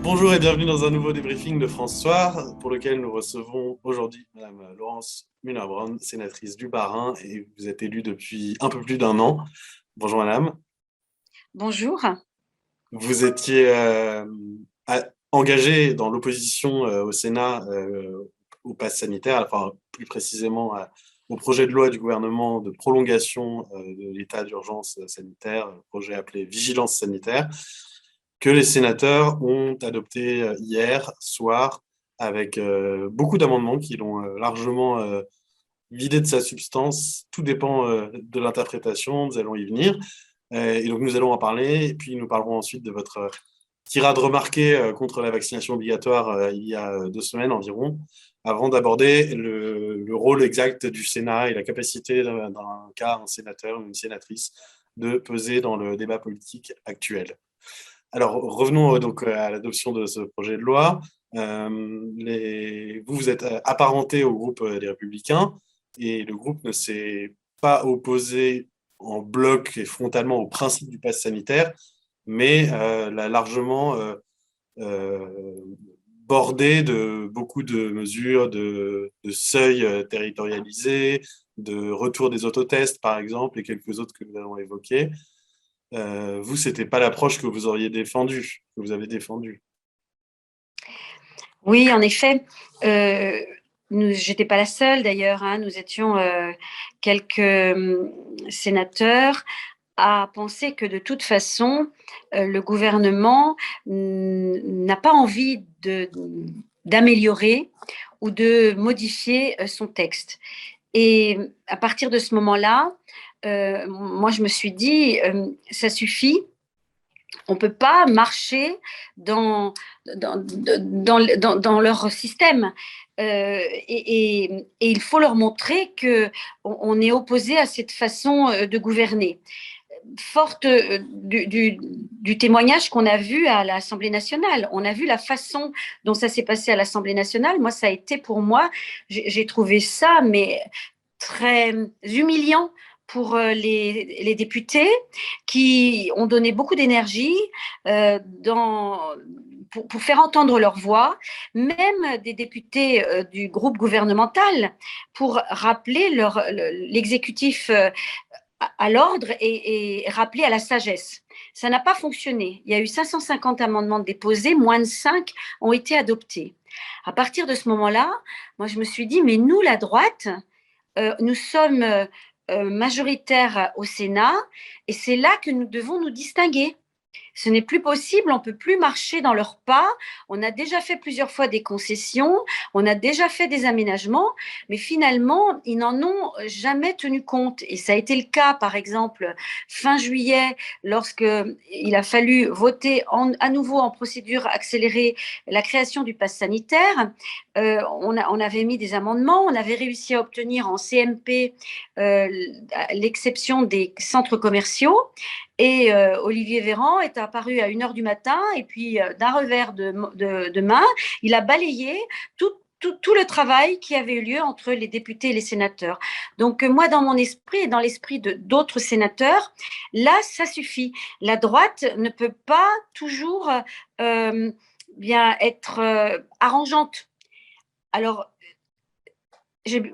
Bonjour et bienvenue dans un nouveau débriefing de François, pour lequel nous recevons aujourd'hui Madame Laurence Muller-Bronn, sénatrice du Bas-Rhin, et vous êtes élue depuis un peu plus d'un an. Bonjour Madame. Bonjour. Vous étiez engagée dans l'opposition au Sénat au pass sanitaire, enfin plus précisément au projet de loi du gouvernement de prolongation de l'état d'urgence sanitaire, projet appelé Vigilance sanitaire, que les sénateurs ont adopté hier soir avec beaucoup d'amendements qui l'ont largement vidé de sa substance. Tout dépend de l'interprétation, nous allons y venir. Et donc nous allons en parler, et puis nous parlerons ensuite de votre tirade remarquée contre la vaccination obligatoire il y a 2 semaines environ, avant d'aborder le rôle exact du Sénat et la capacité d'un cas, un sénateur ou une sénatrice, de peser dans le débat politique actuel. Alors, revenons donc à l'adoption de ce projet de loi. Vous êtes apparenté au groupe des Républicains et le groupe ne s'est pas opposé en bloc et frontalement au principe du pass sanitaire, mais l'a largement euh, bordé de beaucoup de mesures de seuils territorialisés, de retour des autotests, par exemple, et quelques autres que nous allons évoquer. Vous, c'était pas l'approche que vous auriez défendue, que vous avez défendue. Oui, en effet, j'étais pas la seule d'ailleurs, hein, nous étions quelques sénateurs à penser que de toute façon, le gouvernement n'a pas envie d'améliorer ou de modifier son texte. Et à partir de ce moment-là, moi je me suis dit, ça suffit. On ne peut pas marcher dans leur système. Et il faut leur montrer qu'on est opposé à cette façon de gouverner. Forte du témoignage qu'on a vu à l'Assemblée nationale. On a vu la façon dont ça s'est passé à l'Assemblée nationale. Moi, ça a été pour moi, j'ai trouvé ça, mais très humiliant pour les députés qui ont donné beaucoup d'énergie pour faire entendre leur voix, même des députés du groupe gouvernemental, pour rappeler l'exécutif à l'ordre et rappeler à la sagesse. Ça n'a pas fonctionné. Il y a eu 550 amendements déposés, moins de 5 ont été adoptés. À partir de ce moment-là, moi je me suis dit, mais nous, la droite, nous sommes majoritaires au Sénat et c'est là que nous devons nous distinguer. Ce n'est plus possible, on ne peut plus marcher dans leurs pas. On a déjà fait plusieurs fois des concessions, on a déjà fait des aménagements, mais finalement, ils n'en ont jamais tenu compte. Et ça a été le cas, par exemple, fin juillet, lorsqu'il a fallu voter à nouveau en procédure accélérée la création du pass sanitaire. On avait mis des amendements, on avait réussi à obtenir en CMP l'exception des centres commerciaux. Et Olivier Véran est apparu à 1h du matin et puis d'un revers de main, il a balayé tout le travail qui avait eu lieu entre les députés et les sénateurs. Donc moi, dans mon esprit et dans l'esprit d'autres sénateurs, là, ça suffit. La droite ne peut pas toujours bien être arrangeante. Alors,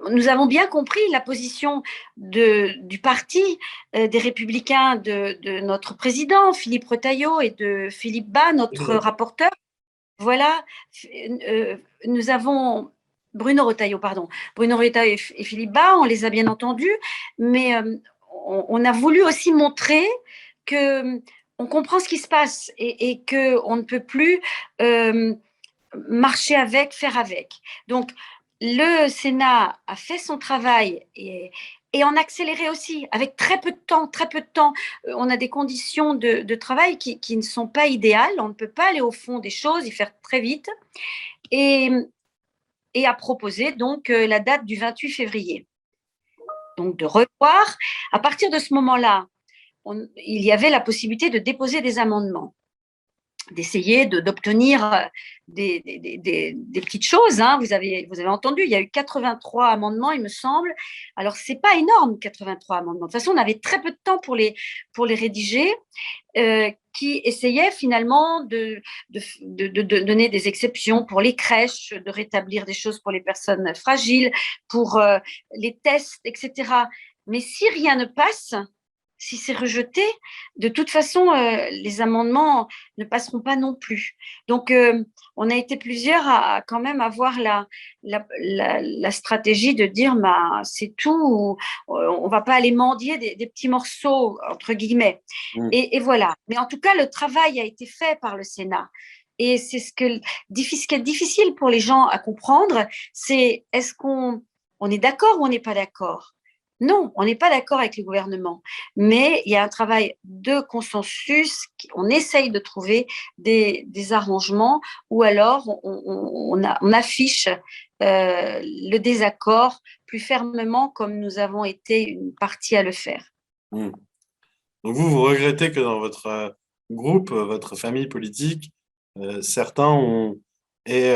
nous avons bien compris la position du parti des Républicains de notre président, Philippe Retailleau, et de Philippe Bas, notre rapporteur. Voilà, nous avons Bruno Retailleau, pardon. Bruno Retailleau et Philippe Bas, on les a bien entendus, mais on a voulu aussi montrer que on comprend ce qui se passe et qu'on ne peut plus marcher avec, faire avec. Donc, le Sénat a fait son travail et en accéléré aussi, avec très peu de temps, très peu de temps. On a des conditions de travail qui ne sont pas idéales. On ne peut pas aller au fond des choses et faire très vite. Et, et a proposé donc la date du 28 février. Donc de revoir. À partir de ce moment-là, il y avait la possibilité de déposer des amendements. d'essayer d'obtenir des petites choses. Hein. Vous avez entendu, il y a eu 83 amendements, il me semble. Alors, ce n'est pas énorme, 83 amendements. De toute façon, on avait très peu de temps pour les rédiger, qui essayaient finalement de donner des exceptions pour les crèches, de rétablir des choses pour les personnes fragiles, pour les tests, etc. Mais si rien ne passe, si c'est rejeté, de toute façon, les amendements ne passeront pas non plus. Donc, on a été plusieurs à quand même avoir la stratégie de dire, bah, c'est tout, on ne va pas aller mendier des petits morceaux, entre guillemets. Et voilà. Mais en tout cas, le travail a été fait par le Sénat. Et c'est ce qui est difficile pour les gens à comprendre, c'est est-ce qu'on est d'accord ou on n'est pas d'accord? Non, on n'est pas d'accord avec le gouvernement, mais il y a un travail de consensus, on essaye de trouver des arrangements ou alors on affiche le désaccord plus fermement comme nous avons été une partie à le faire. Donc vous regrettez que dans votre groupe, votre famille politique, certains aient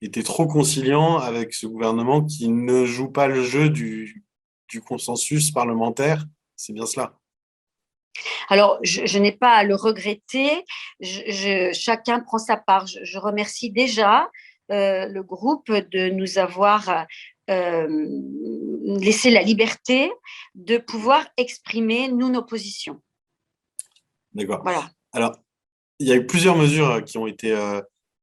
été trop conciliants avec ce gouvernement qui ne joue pas le jeu du consensus parlementaire. C'est bien cela. Alors, je n'ai pas à le regretter. Chacun prend sa part. Je remercie déjà le groupe de nous avoir laissé la liberté de pouvoir exprimer, nous, nos positions. D'accord. Voilà. Alors, il y a eu plusieurs mesures qui ont été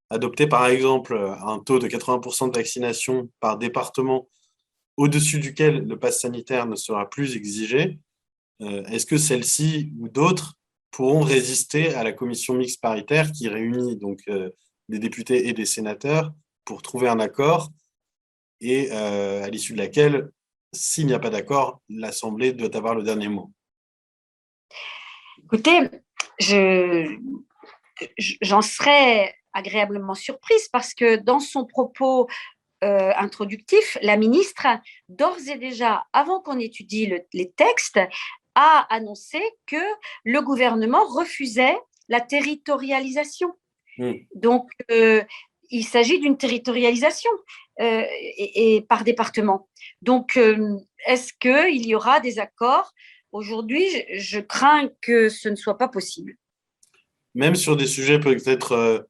adoptées. Par exemple, un taux de 80% de vaccination par département au-dessus duquel le pass sanitaire ne sera plus exigé. Est-ce que celle-ci ou d'autres pourront résister à la commission mixte paritaire qui réunit donc des députés et des sénateurs pour trouver un accord et à l'issue de laquelle, s'il n'y a pas d'accord, l'Assemblée doit avoir le dernier mot? Écoutez, j'en serais agréablement surprise parce que dans son propos introductif, la ministre, d'ores et déjà, avant qu'on étudie les textes, a annoncé que le gouvernement refusait la territorialisation. Donc, il s'agit d'une territorialisation et par département. Donc, est-ce qu'il y aura des accords? Aujourd'hui, je crains que ce ne soit pas possible. Même sur des sujets peut-être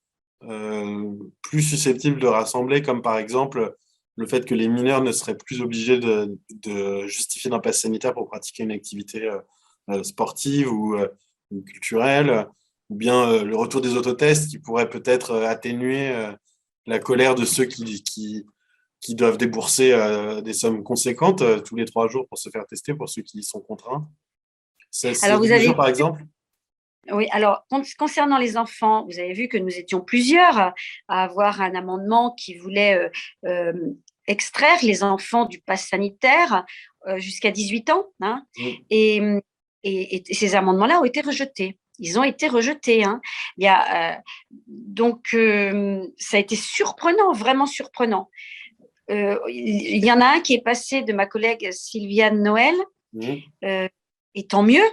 plus susceptibles de rassembler, comme par exemple le fait que les mineurs ne seraient plus obligés de justifier d'un pass sanitaire pour pratiquer une activité sportive ou culturelle, ou bien le retour des autotests qui pourrait peut-être atténuer la colère de ceux qui doivent débourser des sommes conséquentes tous les 3 jours pour se faire tester, pour ceux qui y sont contraints. C'est Alors, des mesures, par exemple? Oui, alors concernant les enfants, vous avez vu que nous étions plusieurs à avoir un amendement qui voulait extraire les enfants du pass sanitaire jusqu'à 18 ans. Hein, et ces amendements-là ont été rejetés. Ils ont été rejetés. Hein. Donc, ça a été surprenant, vraiment surprenant. Il y en a un qui est passé de ma collègue Sylviane Noël, et tant mieux,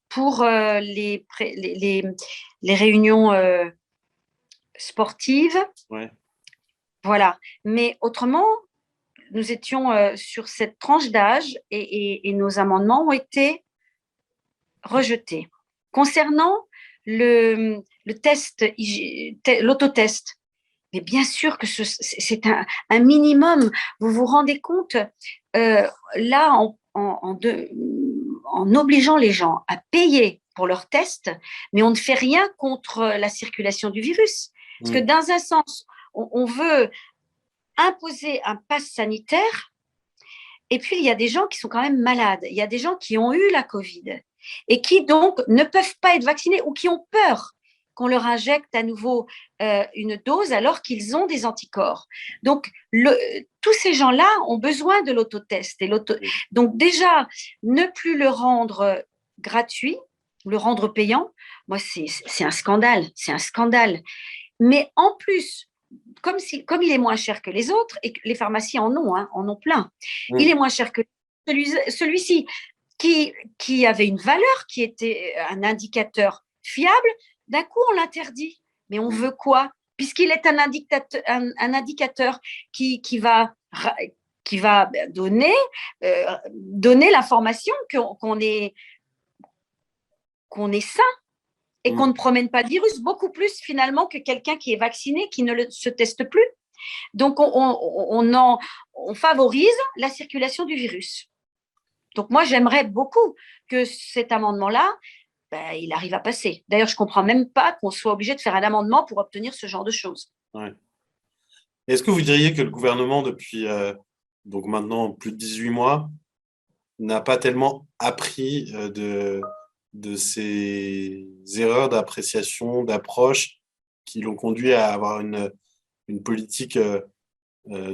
pour les réunions sportives. Ouais. Voilà. Mais autrement, nous étions sur cette tranche d'âge et nos amendements ont été rejetés. Concernant le test, l'autotest, mais bien sûr que c'est un minimum. Vous vous rendez compte, là, en obligeant les gens à payer pour leurs tests, mais on ne fait rien contre la circulation du virus. Parce que dans un sens, on veut imposer un pass sanitaire, et puis il y a des gens qui sont quand même malades. Il y a des gens qui ont eu la Covid et qui donc ne peuvent pas être vaccinés ou qui ont peur qu'on leur injecte à nouveau une dose alors qu'ils ont des anticorps. Donc, tous ces gens-là ont besoin de l'autotest. Donc, déjà, ne plus le rendre gratuit, le rendre payant, moi, c'est un scandale. C'est un scandale. Mais en plus, comme il est moins cher que les autres, et que les pharmacies en ont plein, il est moins cher que celui-ci qui avait une valeur, qui était un indicateur fiable, d'un coup, on l'interdit. Mais on veut quoi? Puisqu'il est un indicateur qui va donner, donner l'information qu'on est sain et qu'on ne promène pas le virus, beaucoup plus finalement que quelqu'un qui est vacciné, qui ne se teste plus. Donc, on favorise la circulation du virus. Donc, moi, j'aimerais beaucoup que cet amendement-là, il arrive à passer. D'ailleurs, je ne comprends même pas qu'on soit obligé de faire un amendement pour obtenir ce genre de choses. Ouais. Est-ce que vous diriez que le gouvernement, depuis donc maintenant plus de 18 mois, n'a pas tellement appris de ces erreurs d'appréciation, d'approche qui l'ont conduit à avoir une politique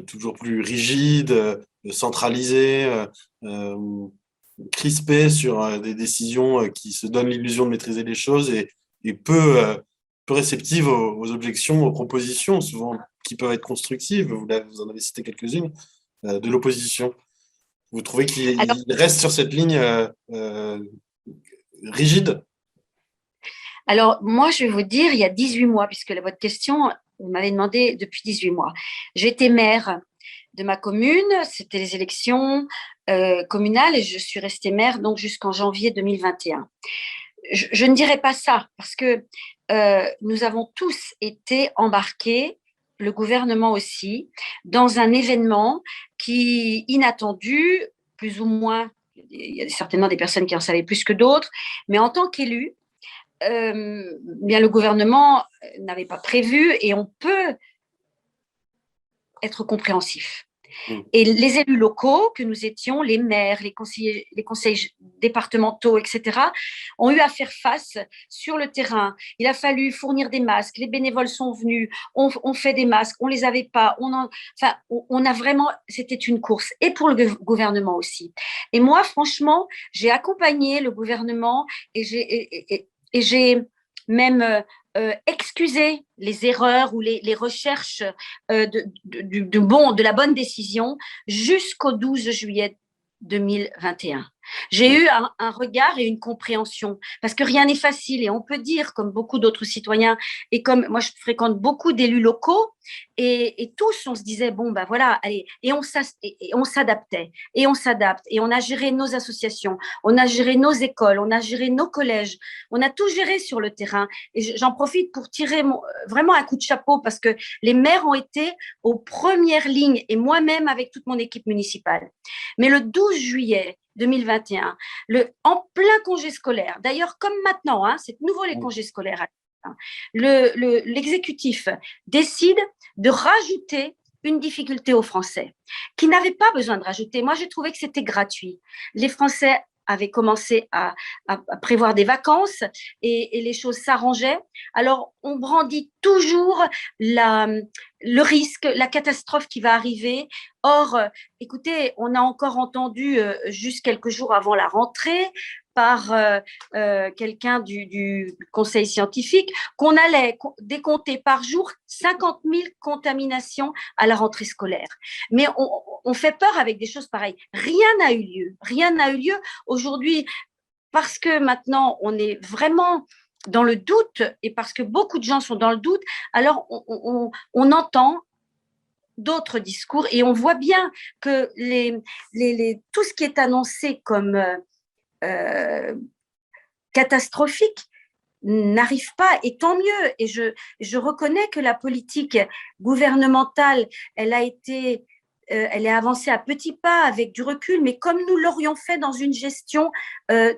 toujours plus rigide, centralisée, crispée sur des décisions qui se donnent l'illusion de maîtriser les choses et peu réceptive aux objections, aux propositions, souvent qui peuvent être constructives. Vous en avez cité quelques-unes, de l'opposition. Vous trouvez qu'il reste sur cette ligne rigide? Alors, moi, je vais vous dire, il y a 18 mois, puisque votre question, vous m'avez demandé depuis 18 mois. J'étais maire de ma commune, c'était les élections communales et je suis restée maire donc jusqu'en janvier 2021. Je ne dirais pas ça parce que nous avons tous été embarqués, le gouvernement aussi, dans un événement qui, inattendu, plus ou moins, il y a certainement des personnes qui en savaient plus que d'autres, mais en tant qu'élu, bien le gouvernement n'avait pas prévu et on peut être compréhensif. Et les élus locaux que nous étions, les maires, les conseils départementaux, etc., ont eu à faire face sur le terrain. Il a fallu fournir des masques. Les bénévoles sont venus, on fait des masques, on les avait pas. On a vraiment, c'était une course. Et pour le gouvernement aussi. Et moi, franchement, j'ai accompagné le gouvernement et j'ai même excuser les erreurs ou les recherches de la bonne décision jusqu'au 12 juillet 2021. J'ai eu un regard et une compréhension parce que rien n'est facile et on peut dire, comme beaucoup d'autres citoyens et comme moi je fréquente beaucoup d'élus locaux et tous on se disait bon ben voilà allez et on s'adaptait et on s'adapte et on a géré nos associations, on a géré nos écoles, on a géré nos collèges, on a tout géré sur le terrain et j'en profite pour tirer vraiment un coup de chapeau parce que les maires ont été aux premières lignes et moi-même avec toute mon équipe municipale. Mais le 12 juillet 2021, en plein congé scolaire, d'ailleurs comme maintenant, c'est nouveau les congés scolaires, l'exécutif décide de rajouter une difficulté aux Français qui n'avaient pas besoin de rajouter. Moi, j'ai trouvé que c'était gratuit. Les Français avaient commencé à prévoir des vacances et les choses s'arrangeaient. Alors, on brandit toujours le risque, la catastrophe qui va arriver. Or, écoutez, on a encore entendu juste quelques jours avant la rentrée par quelqu'un du conseil scientifique qu'on allait décompter par jour 50 000 contaminations à la rentrée scolaire. Mais on fait peur avec des choses pareilles. Rien n'a eu lieu. Rien n'a eu lieu aujourd'hui parce que maintenant, on est vraiment dans le doute et parce que beaucoup de gens sont dans le doute, alors on entend d'autres discours et on voit bien que tout ce qui est annoncé comme catastrophique n'arrive pas, et tant mieux. Et je reconnais que la politique gouvernementale, elle est avancée à petits pas avec du recul, mais comme nous l'aurions fait dans une gestion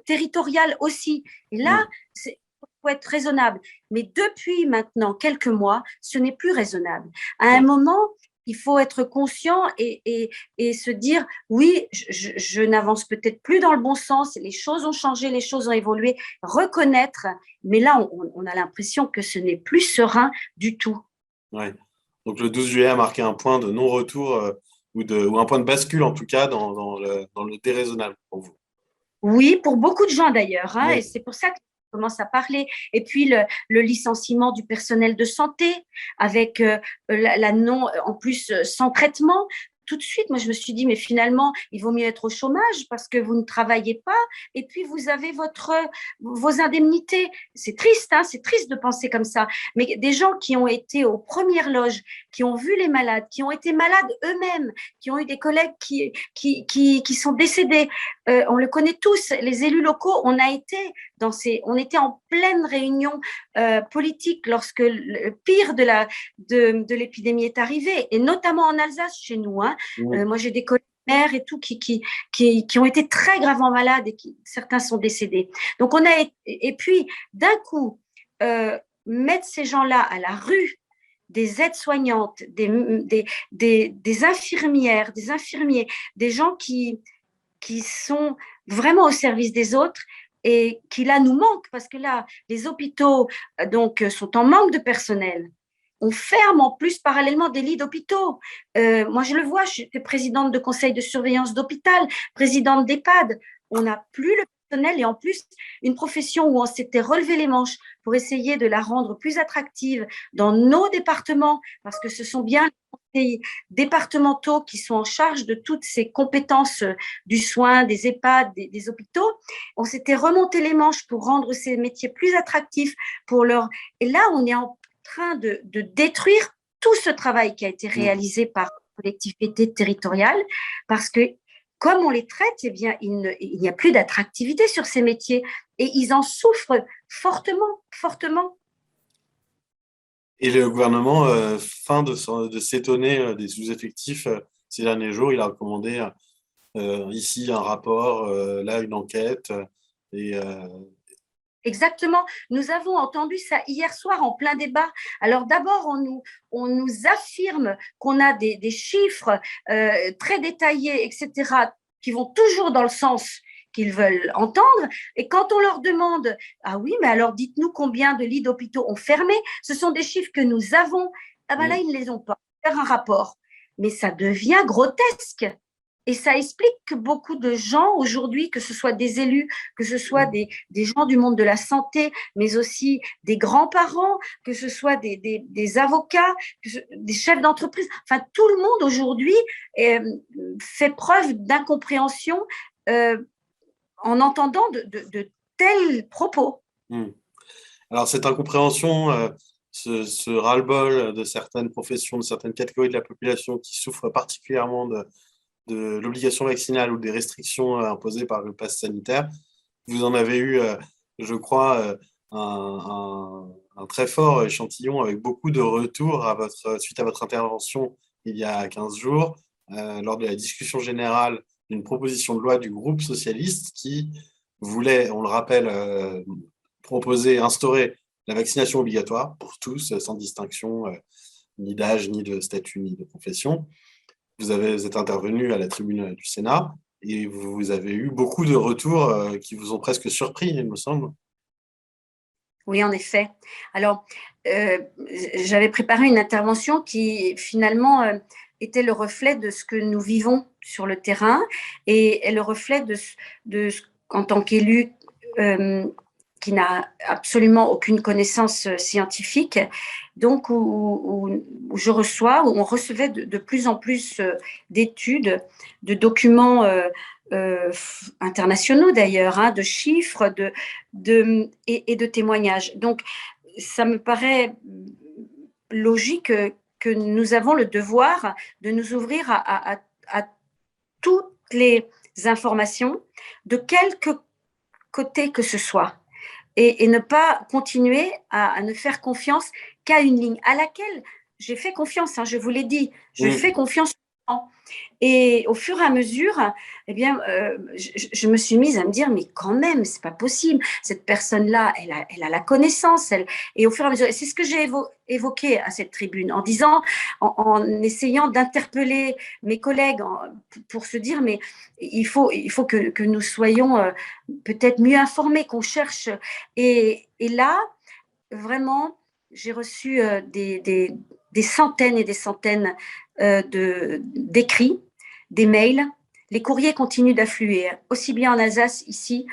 territoriale aussi. Et là, il faut être raisonnable. Mais depuis maintenant quelques mois, ce n'est plus raisonnable. À un moment, il faut être conscient et se dire, oui, je n'avance peut-être plus dans le bon sens, les choses ont changé, les choses ont évolué, reconnaître, mais là, on a l'impression que ce n'est plus serein du tout. Ouais. Donc le 12 juillet a marqué un point de non-retour ou un point de bascule, en tout cas, dans le déraisonnable pour vous. Oui, pour beaucoup de gens d'ailleurs, et c'est pour ça que commence à parler. Et puis le licenciement du personnel de santé avec en plus sans traitement. tout de suite, moi, je me suis dit, mais finalement, il vaut mieux être au chômage parce que vous ne travaillez pas et puis vous avez vos indemnités. C'est triste, hein, c'est triste de penser comme ça. Mais des gens qui ont été aux premières loges, qui ont vu les malades, qui ont été malades eux-mêmes, qui ont eu des collègues qui sont décédés, on le connaît tous, les élus locaux, on était en pleine réunion politique lorsque le pire de l'épidémie est arrivé, et notamment en Alsace chez nous. Hein. Moi, j'ai des collègues maires et tout qui ont été très gravement malades et certains sont décédés. Donc, et puis, d'un coup, mettre ces gens-là à la rue, des aides-soignantes, des infirmières, des infirmiers, des gens qui sont vraiment au service des autres et qui là nous manquent parce que là, les hôpitaux donc sont en manque de personnel. On ferme en plus parallèlement des lits d'hôpitaux. Moi, je le vois, je suis présidente de conseil de surveillance d'hôpital, présidente d'EHPAD. On n'a plus le personnel et en plus, une profession où on s'était relevé les manches pour essayer de la rendre plus attractive dans nos départements, parce que ce sont bien les départementaux qui sont en charge de toutes ces compétences du soin, des EHPAD, des hôpitaux. On s'était remonté les manches pour rendre ces métiers plus attractifs Et là, on est en train de détruire tout ce travail qui a été réalisé par la collectivité territoriale, parce que comme on les traite, eh bien, il n'y a plus d'attractivité sur ces métiers et ils en souffrent fortement, fortement. Et le gouvernement feint de s'étonner des sous-effectifs ces derniers jours. Il a recommandé ici un rapport, là une enquête. Et, Exactement. Nous avons entendu ça hier soir en plein débat. Alors d'abord, on nous affirme qu'on a des chiffres très détaillés, etc., qui vont toujours dans le sens qu'ils veulent entendre. Et quand on leur demande, ah oui, mais alors dites-nous combien de lits d'hôpitaux ont fermé, ce sont des chiffres que nous avons. Ah ben là, ils ne les ont pas. Faire un rapport. Mais ça devient grotesque. Et ça explique que beaucoup de gens aujourd'hui, que ce soit des élus, que ce soit des gens du monde de la santé, mais aussi des grands-parents, que ce soit des avocats, des chefs d'entreprise, enfin tout le monde aujourd'hui fait preuve d'incompréhension en entendant de tels propos. Alors cette incompréhension, ce ras-le-bol de certaines professions, de certaines catégories de la population qui souffrent particulièrement de l'obligation vaccinale ou des restrictions imposées par le pass sanitaire, vous en avez eu, je crois, un très fort échantillon avec beaucoup de retours suite à votre intervention il y a 15 jours, lors de la discussion générale d'une proposition de loi du groupe socialiste qui voulait, on le rappelle, instaurer la vaccination obligatoire pour tous, sans distinction ni d'âge, ni de statut, ni de profession. Vous êtes intervenu à la tribune du Sénat et vous avez eu beaucoup de retours qui vous ont presque surpris, il me semble. Oui, en effet. Alors, j'avais préparé une intervention qui finalement était le reflet de ce que nous vivons sur le terrain et le reflet en tant qu'élu qui n'a absolument aucune connaissance scientifique, donc où je reçois, où on recevait de plus en plus d'études, de documents internationaux d'ailleurs, hein, de chiffres et de témoignages. Donc, ça me paraît logique que nous avons le devoir de nous ouvrir à toutes les informations, de quelque côté que ce soit. Et ne pas continuer à ne faire confiance qu'à une ligne à laquelle j'ai fait confiance, hein, je vous l'ai dit, je fais confiance. Et au fur et à mesure, eh bien, je me suis mise à me dire, mais quand même, c'est pas possible. Cette personne-là, elle a la connaissance. Et au fur et à mesure, c'est ce que j'ai évoqué à cette tribune, en disant, en essayant d'interpeller mes collègues pour se dire, mais il faut que nous soyons peut-être mieux informés, qu'on cherche. Et là, vraiment, j'ai reçu des centaines et des centaines d'écrits, des mails. Les courriers continuent d'affluer, aussi bien en Alsace, ici,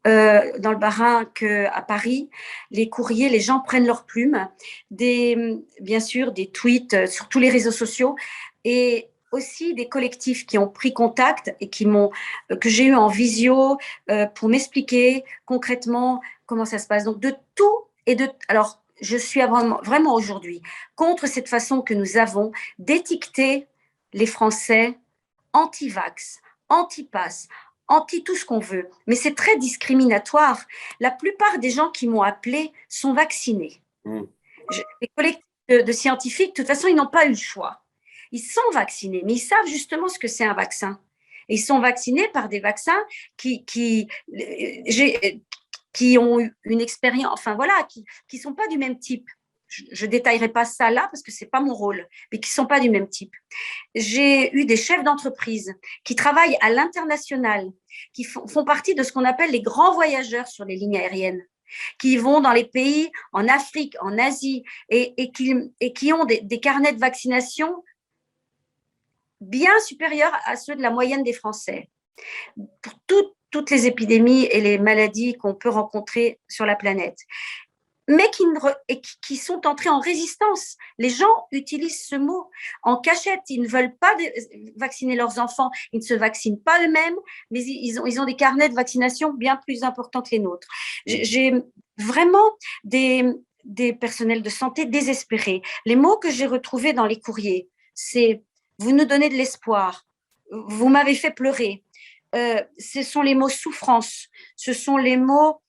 dans le Bas-Rhin qu'à Paris. Les courriers, les gens prennent leurs plumes, bien sûr, des tweets sur tous les réseaux sociaux. Et aussi des collectifs qui ont pris contact et que j'ai eu en visio pour m'expliquer concrètement comment ça se passe. Donc de tout alors je suis vraiment aujourd'hui contre cette façon que nous avons d'étiqueter les Français anti-vax, anti-pass, anti tout ce qu'on veut. Mais c'est très discriminatoire. La plupart des gens qui m'ont appelé sont vaccinés. Les collectifs de scientifiques, de toute façon, ils n'ont pas eu le choix. Ils sont vaccinés, mais ils savent justement ce que c'est un vaccin. Et ils sont vaccinés par des vaccins qui ont eu une expérience, enfin voilà, qui sont pas du même type. Je détaillerai pas ça là parce que c'est pas mon rôle, mais qui sont pas du même type. J'ai eu des chefs d'entreprise qui travaillent à l'international, qui font partie de ce qu'on appelle les grands voyageurs sur les lignes aériennes, qui vont dans les pays en Afrique, en Asie, et qui ont des carnets de vaccination bien supérieurs à ceux de la moyenne des Français. Pour toutes les épidémies et les maladies qu'on peut rencontrer sur la planète, mais qui sont entrés en résistance. Les gens utilisent ce mot en cachette. Ils ne veulent pas vacciner leurs enfants. Ils ne se vaccinent pas eux-mêmes, mais ils ont des carnets de vaccination bien plus importants que les nôtres. J'ai vraiment des personnels de santé désespérés. Les mots que j'ai retrouvés dans les courriers, c'est « vous nous donnez de l'espoir »,« vous m'avez fait pleurer ». Ce sont les mots « souffrance », ce sont les mots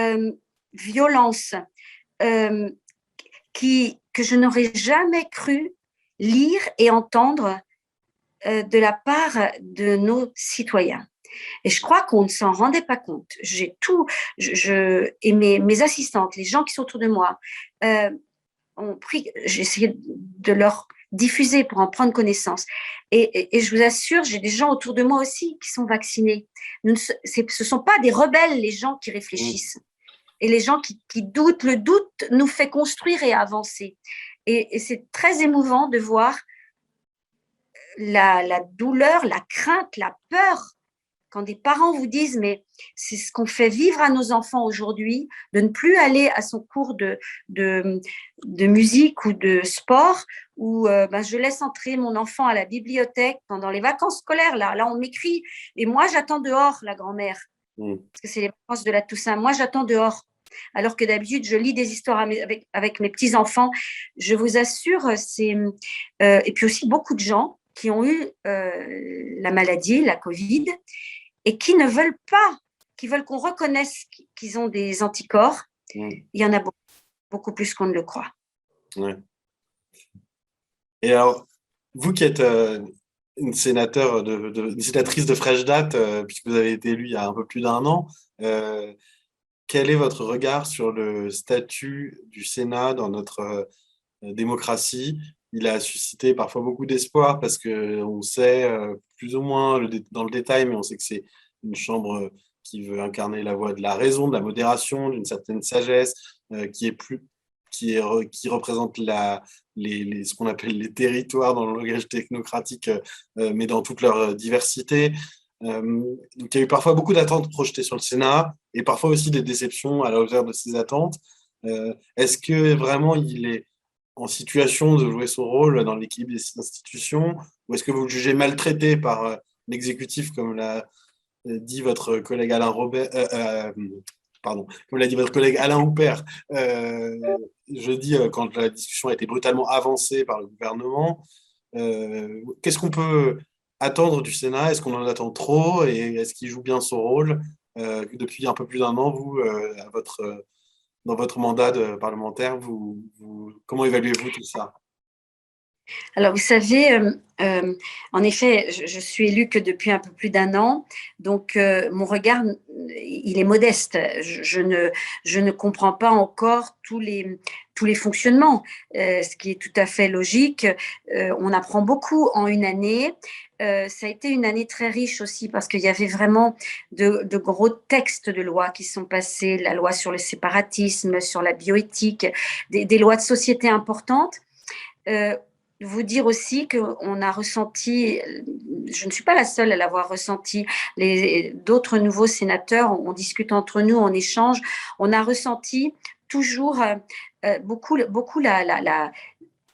« violence », que je n'aurais jamais cru lire et entendre de la part de nos citoyens. Et je crois qu'on ne s'en rendait pas compte. J'ai tout, et mes assistantes, les gens qui sont autour de moi, j'ai essayé de leur diffuser pour en prendre connaissance. Et je vous assure, j'ai des gens autour de moi aussi qui sont vaccinés. Ce ne sont pas des rebelles, les gens qui réfléchissent. Et les gens qui doutent, le doute nous fait construire et avancer. Et c'est très émouvant de voir la douleur, la crainte, la peur, quand des parents vous disent « mais c'est ce qu'on fait vivre à nos enfants aujourd'hui, de ne plus aller à son cours de musique ou de sport, où je laisse entrer mon enfant à la bibliothèque pendant les vacances scolaires, là on m'écrit, et moi j'attends dehors, la grand-mère. » Parce que c'est les vacances de la Toussaint. Moi, j'attends dehors. Alors que d'habitude, je lis des histoires avec mes petits-enfants. Je vous assure, et puis aussi beaucoup de gens qui ont eu la maladie, la Covid, et qui ne veulent pas, qui veulent qu'on reconnaisse qu'ils ont des anticorps. Il y en a beaucoup, beaucoup plus qu'on ne le croit. Ouais. Et alors, vous qui êtes une sénatrice de fraîche date, puisque vous avez été élue il y a un peu plus d'1 an, quel est votre regard sur le statut du Sénat dans notre démocratie? Il a suscité parfois beaucoup d'espoir parce qu'on sait plus ou moins dans le détail, mais on sait que c'est une chambre qui veut incarner la voie de la raison, de la modération, d'une certaine sagesse, qui représente ce qu'on appelle les territoires dans le langage technocratique, mais dans toute leur diversité. Donc, il y a eu parfois beaucoup d'attentes projetées sur le Sénat et parfois aussi des déceptions à la hauteur de ces attentes. Est-ce que vraiment il est en situation de jouer son rôle dans l'équilibre des institutions, ou est-ce que vous le jugez maltraité par l'exécutif, comme l'a dit votre collègue Alain Robert, comme l'a dit votre collègue Alain Houpert jeudi, quand la discussion a été brutalement avancée par le gouvernement? Qu'est-ce qu'on peut attendre du Sénat? Est-ce qu'on en attend trop? Et est-ce qu'il joue bien son rôle depuis un peu plus d'1 an, vous, dans votre mandat de parlementaire, comment évaluez-vous tout ça? Alors, vous savez, en effet, je suis élue que depuis un peu plus d'1 an, donc mon regard, il est modeste. Je ne comprends pas encore tous les fonctionnements, ce qui est tout à fait logique. On apprend beaucoup en une année. Ça a été une année très riche aussi parce qu'il y avait vraiment de gros textes de loi qui sont passés, la loi sur le séparatisme, sur la bioéthique, des lois de société importantes. Vous dire aussi qu'on a ressenti, je ne suis pas la seule à l'avoir ressenti, d'autres nouveaux sénateurs, on discute entre nous, on échange, on a ressenti toujours beaucoup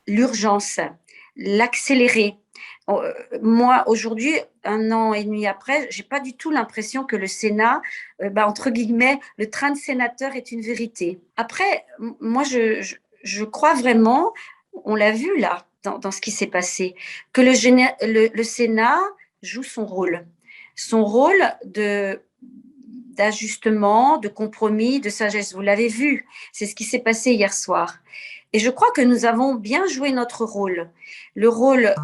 l'urgence, l'accélérer, moi, aujourd'hui, 1 an et demi après, j'ai pas du tout l'impression que le Sénat, entre guillemets, le train de sénateur est une vérité. Après, moi, je crois vraiment, on l'a vu là, dans ce qui s'est passé, que le Sénat joue son rôle d'ajustement, de compromis, de sagesse. Vous l'avez vu, c'est ce qui s'est passé hier soir. Et je crois que nous avons bien joué notre rôle. Le rôle,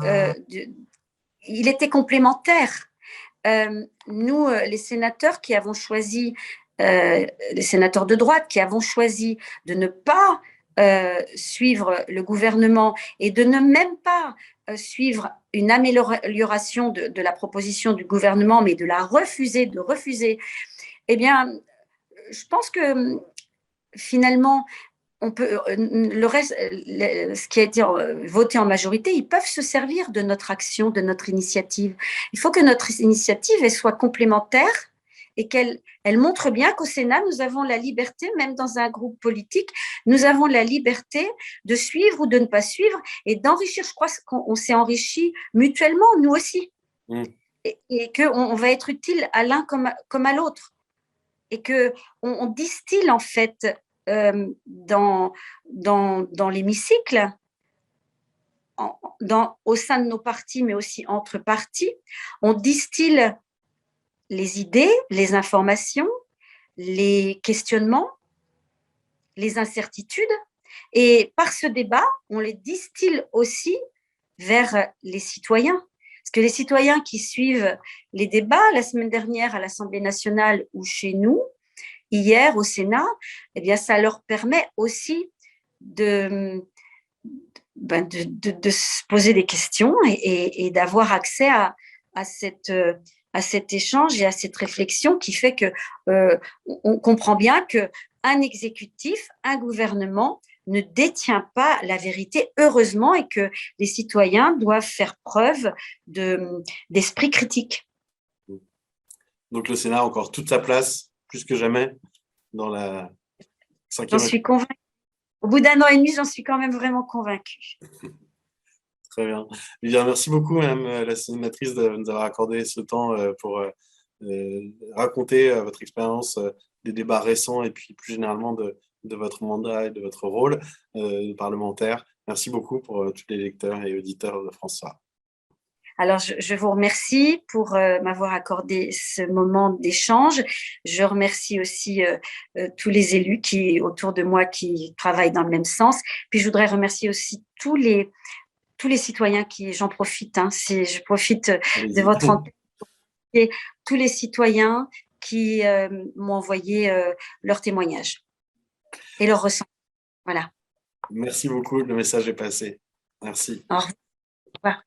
il était complémentaire. Nous, les sénateurs qui avons choisi, les sénateurs de droite qui avons choisi de ne pas suivre le gouvernement et de ne même pas suivre une amélioration de la proposition du gouvernement, mais de refuser, eh bien, je pense que finalement, on peut, le reste, ce qui a été voté en majorité, ils peuvent se servir de notre action, de notre initiative. Il faut que notre initiative elle soit complémentaire et qu'elle montre bien qu'au Sénat, nous avons la liberté, même dans un groupe politique, nous avons la liberté de suivre ou de ne pas suivre et d'enrichir. Je crois qu'on s'est enrichi mutuellement, nous aussi. Et qu'on va être utile à l'un comme à l'autre. Et qu'on distille en fait dans l'hémicycle, au sein de nos partis, mais aussi entre partis, on distille les idées, les informations, les questionnements, les incertitudes, et par ce débat, on les distille aussi vers les citoyens. Parce que les citoyens qui suivent les débats la semaine dernière à l'Assemblée nationale ou chez nous, hier au Sénat, eh bien, ça leur permet aussi de se poser des questions et d'avoir accès à cet échange et à cette réflexion qui fait que on comprend bien qu'un exécutif, un gouvernement ne détient pas la vérité, heureusement, et que les citoyens doivent faire preuve d'esprit critique. Donc le Sénat a encore toute sa place, plus que jamais, dans la 5e. J'en suis convaincue. Au bout d'1 an et demi, j'en suis quand même vraiment convaincue. Très bien. Bien. Merci beaucoup, Madame la sénatrice, de nous avoir accordé ce temps pour raconter votre expérience des débats récents et puis plus généralement de votre mandat et de votre rôle parlementaire. Merci beaucoup pour tous les lecteurs et auditeurs de France 3. Alors, je vous remercie pour m'avoir accordé ce moment d'échange. Je remercie aussi tous les élus autour de moi qui travaillent dans le même sens. Puis, je voudrais remercier aussi tous les citoyens j'en profite, je profite de votre antenne, et tous les citoyens qui m'ont envoyé leurs témoignages et leurs ressentis. Voilà. Merci beaucoup, le message est passé. Merci. Au revoir.